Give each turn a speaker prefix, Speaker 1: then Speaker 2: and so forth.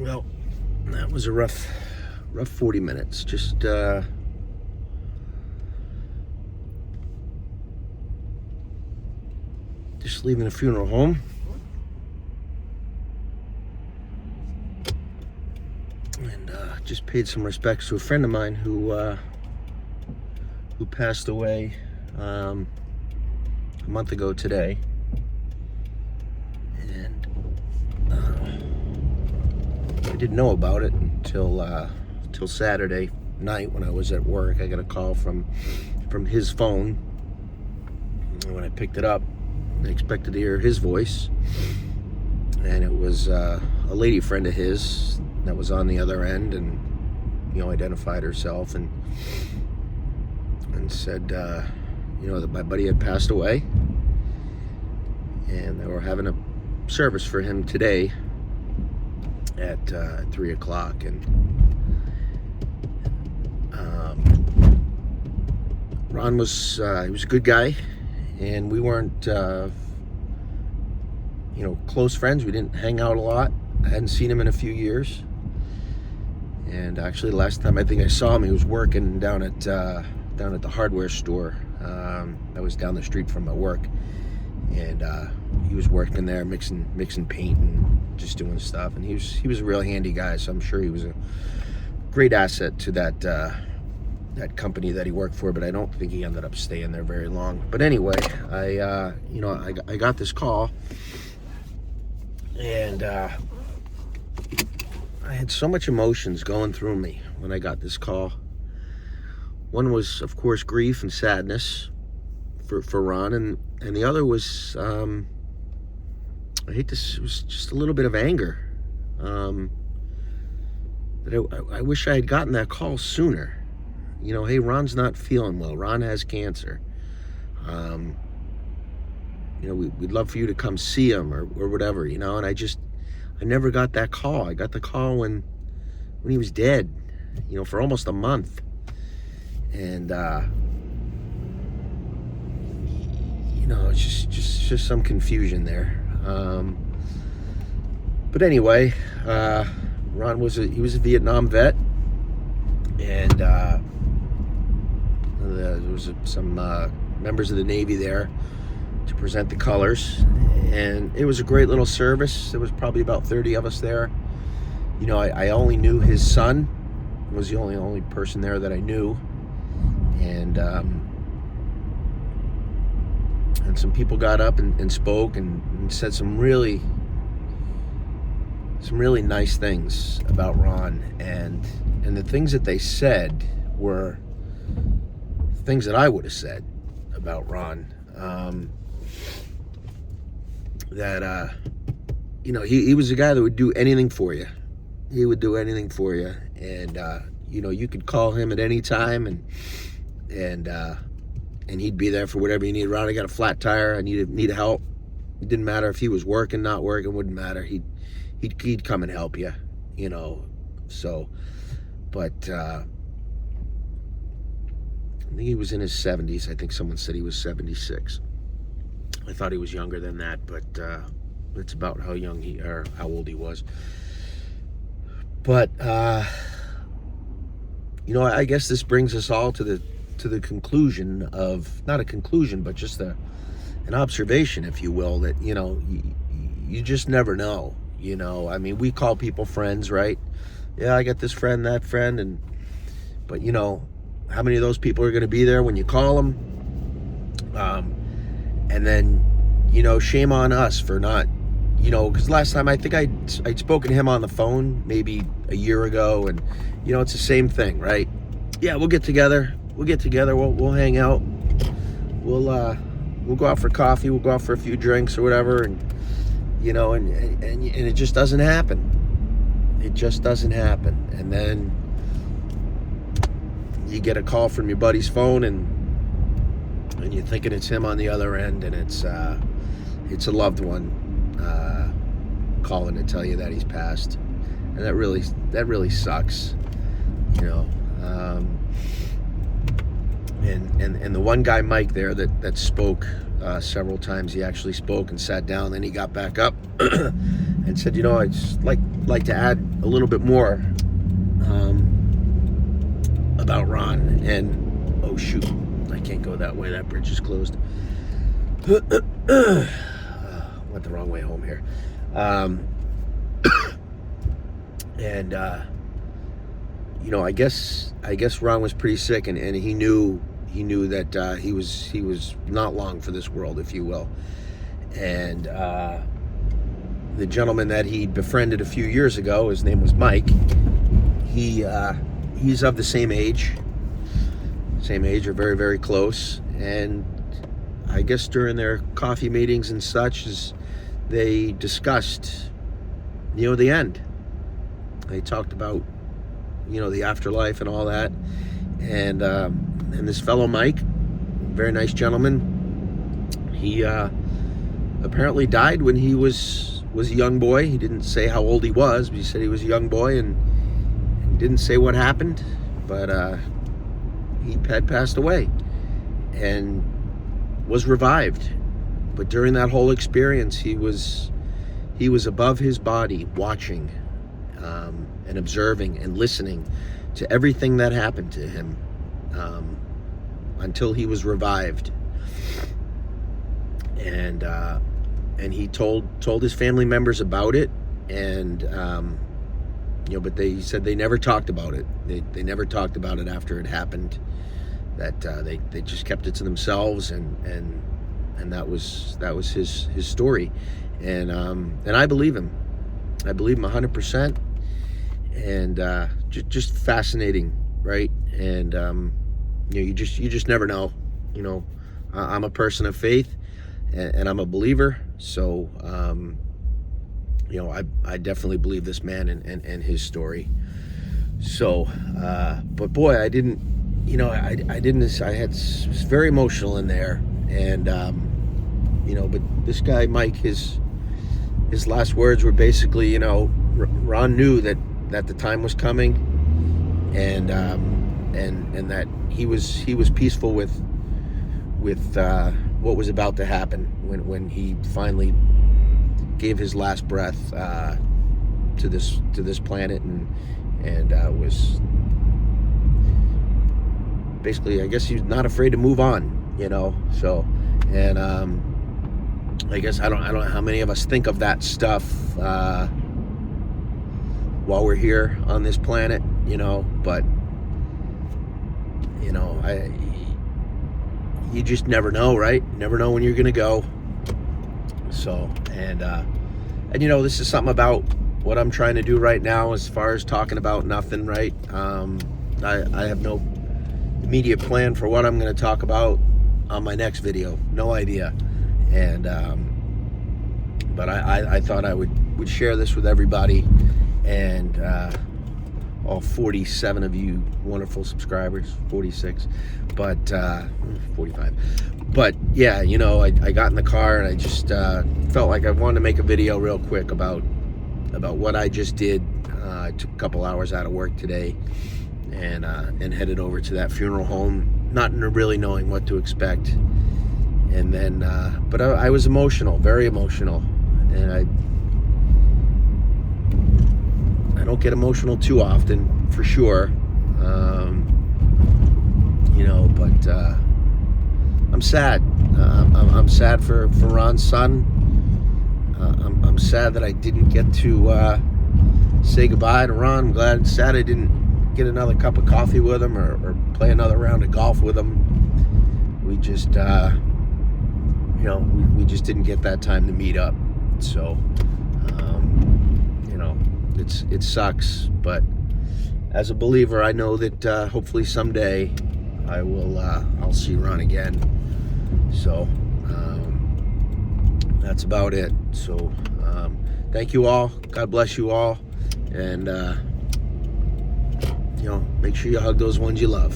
Speaker 1: Well, that was a rough 40 minutes. Just leaving the funeral home. And just paid some respects to a friend of mine who passed away a month ago today. And I didn't know about it until Saturday night when I was at work. I got a call from his phone, and when I picked it up, I expected to hear his voice, and it was a lady friend of his that was on the other end, and identified herself and said that my buddy had passed away, and they were having a service for him today at 3 o'clock. And Ron was he was a good guy, and we weren't close friends. We didn't hang out a lot. I hadn't seen him in a few years, and actually the last time I think I saw him, he was working down at the hardware store that was down the street from my work, and he was working there mixing paint and just doing stuff. And he was a real handy guy, so I'm sure he was a great asset to that company that he worked for, but I don't think he ended up staying there very long. But anyway, I got this call, and I had so much emotions going through me when I got this call. One was, of course, grief and sadness for Ron, and the other was, it was just a little bit of anger. That I wish I had gotten that call sooner. Hey, Ron's not feeling well. Ron has cancer. We'd love for you to come see him or whatever, and I never got that call. I got the call when he was dead, for almost a month. And it's just some confusion there. But anyway, Ron was a Vietnam vet, and there was some members of the Navy there to present the colors, and it was a great little service. There was probably about 30 of us there. I only knew his son. Was the only person there that I knew, and some people got up and spoke and said some really nice things about Ron, and the things that they said were things that I would have said about Ron. He was a guy that would do anything for you. He would do anything for you, and you could call him at any time, and he'd be there for whatever you need. Ron, I got a flat tire. I need help. It didn't matter if he was working, not working. Wouldn't matter. He'd come and help you. So, but I think he was in his 70s. I think someone said he was 76. I thought he was younger than that, but that's about how how old he was. But I guess this brings us all to the conclusion of, not a conclusion, but just an observation, if you will, that you just never know. We call people friends, right? Yeah, I got this friend, that friend, but how many of those people are going to be there when you call them? And then, shame on us for not, because last time I think I'd spoken to him on the phone maybe a year ago, and it's the same thing, right? Yeah, we'll get together. We'll hang out. We'll go out for coffee. We'll go out for a few drinks or whatever, and it just doesn't happen. It just doesn't happen. And then you get a call from your buddy's phone, and you're thinking it's him on the other end, and it's a loved one calling to tell you that he's passed, and that really sucks, And the one guy, Mike, there that spoke several times, he actually spoke and sat down, then he got back up and and said, I'd just like to add a little bit more about Ron. And oh shoot, I can't go that way. That bridge is closed. Went the wrong way home here. And I guess Ron was pretty sick, and he knew that he was not long for this world, if you will. And the gentleman that he befriended a few years ago, his name was Mike. He's of the same age, or very, very close. And I guess during their coffee meetings and such, as they discussed, the end. They talked about, the afterlife and all that. And this fellow Mike, very nice gentleman, he apparently died when he was a young boy. He didn't say how old he was, but he said he was a young boy, and didn't say what happened, but he had passed away and was revived. But during that whole experience, he was above his body, watching and observing and listening to everything that happened to him until he was revived. And he told his family members about it, and but they said they never talked about it. They never talked about it after it happened. That they just kept it to themselves, and that was his story. And I believe him. I believe him 100%. And just fascinating, right? And you just never know. I'm a person of faith, and I'm a believer. So I definitely believe this man and his story. So, but boy, I was very emotional in there. And, but this guy, Mike, his last words were basically, Ron knew that the time was coming, and that he was peaceful with what was about to happen when he finally gave his last breath to this planet, and was basically, I guess, he was not afraid to move on, so. And I guess I don't know how many of us think of that stuff while we're here on this planet, but you just never know, right? Never know when you're gonna go. So, and this is something about what I'm trying to do right now, as far as talking about nothing, right? I have no immediate plan for what I'm going to talk about on my next video. No idea. And but I thought I would share this with everybody, and all 47 of you wonderful subscribers, 46, but 45. But yeah, I got in the car, and I just felt like I wanted to make a video real quick about what I just did. I took a couple hours out of work today, and headed over to that funeral home, not really knowing what to expect. And then, but I was emotional, very emotional, and I don't get emotional too often, for sure, but I'm sad. I'm sad for Ron's son. I'm sad that I didn't get to say goodbye to Ron. Sad I didn't get another cup of coffee with him, or play another round of golf with him. We just, we just didn't get that time to meet up. So, it sucks. But as a believer, I know that hopefully someday I'll see Ron again. So, that's about it. So, thank you all. God bless you all. And, make sure you hug those ones you love.